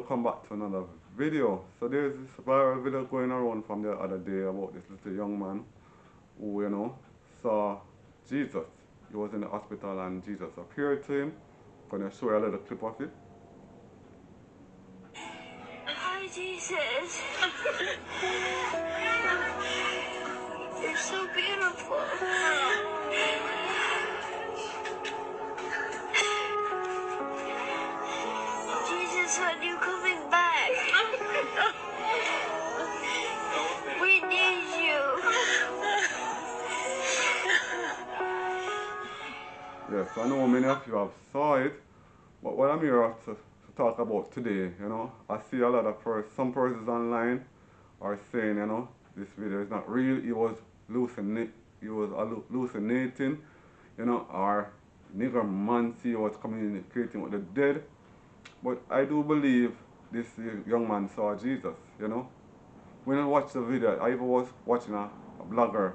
welcome back to another video. So there's this viral video going around from the other day about this little young man who, saw Jesus. He was in the hospital and Jesus appeared to him. I'm gonna show you a little clip of it. Hi, Jesus. You're so beautiful. Jesus, when you coming back? We need you. Yes, I know many of you have saw it, but what I'm here to talk about today, I see a lot of some persons online are saying, this video is not real. He was hallucinating, or necromancy was communicating with the dead. But I do believe this young man saw Jesus, When I watched the video, I even was watching a blogger,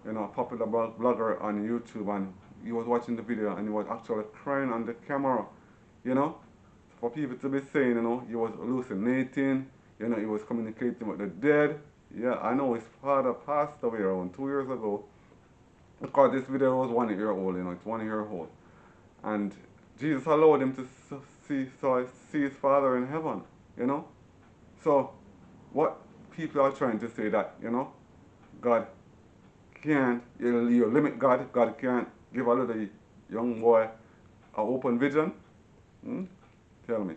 a popular blogger on YouTube, and he was watching the video and he was actually crying on the camera, For people to be saying, he was hallucinating, he was communicating with the dead. Yeah, I know his father passed away around 2 years ago because this video was 1 year old, it's 1 year old. And Jesus allowed him to see his father in heaven, So what people are trying to say that, God can't, you limit God, God can't give a little young boy an open vision? Tell me.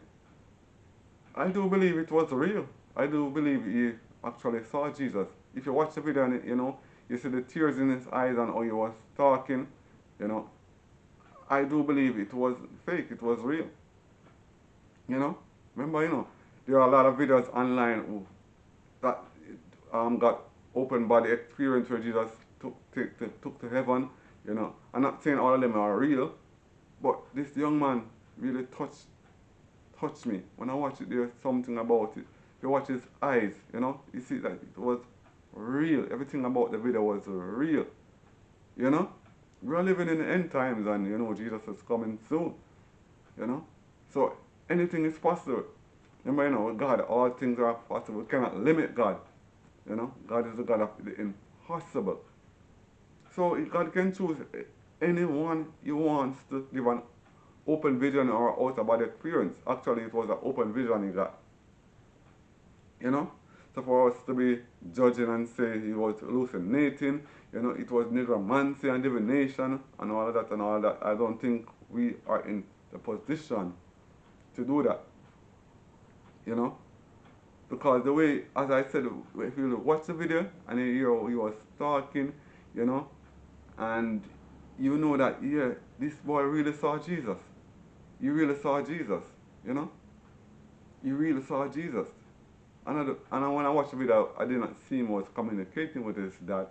I do believe it was real. I do believe he actually saw Jesus. If you watch the video and you see the tears in his eyes and how he was talking, I do believe it was fake, it was real. Remember, there are a lot of videos online that got open body experience where Jesus took to heaven, I'm not saying all of them are real, but this young man really touched me. When I watch it, there's something about it. If you watch his eyes, you see that it was real. Everything about the video was real, We are living in the end times and, Jesus is coming soon, So anything is possible. Remember, with God, all things are possible. We cannot limit God. God is the God of the impossible. So God can choose anyone He wants to give an open vision or out-of-body experience. Actually, it was an open vision He got. So for us to be judging and say he was hallucinating, it was necromancy and divination and all of that, I don't think we are in the position to do that. Because the way, as I said, if you watch the video and you hear he was talking, and you know that, yeah, this boy really saw Jesus. He really saw Jesus, He really saw Jesus. And when I watched the video, I did not see him was communicating with his dad,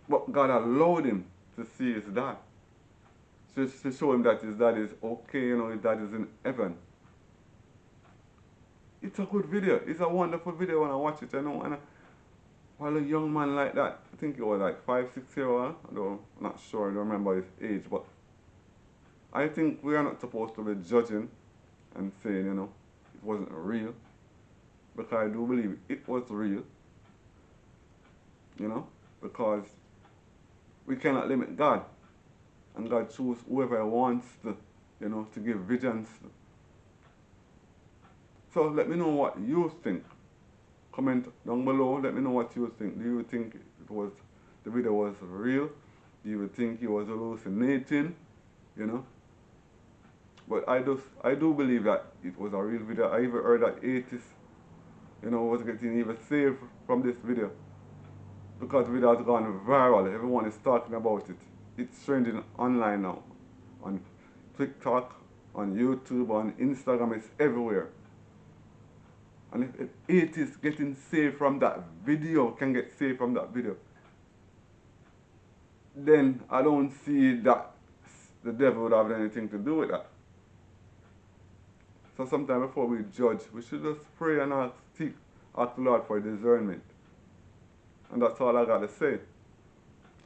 But God allowed him to see his dad. Just to show him that his dad is okay, his dad is in heaven. It's a good video. It's a wonderful video when I watch it, And while a young man like that, I think he was like 5, 6 years old, I'm not sure, I don't remember his age, but I think we are not supposed to be judging and saying, it wasn't real. Because I do believe it was real. Because we cannot limit God. And God chooses whoever He wants to, to give visions to. So let me know what you think. Comment down below, let me know what you think. Do you think the video was real? Do you think he was hallucinating? But I do believe that it was a real video. I even heard that atheists, was getting even saved from this video. Because the video has gone viral. Everyone is talking about it. It's trending online now. On TikTok, on YouTube, on Instagram, it's everywhere. And if atheists getting saved from that video can get saved from that video, then I don't see that the devil would have anything to do with that. So sometime before we judge, we should just pray and ask the Lord for discernment. And that's all I got to say.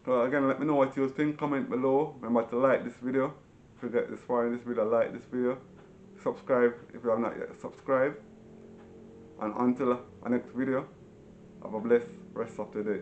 So again, let me know what you think. Comment below. Remember to like this video. If you get this far in this video, like this video. subscribe if you have not yet subscribed. And until our next video, have a blessed rest of the day.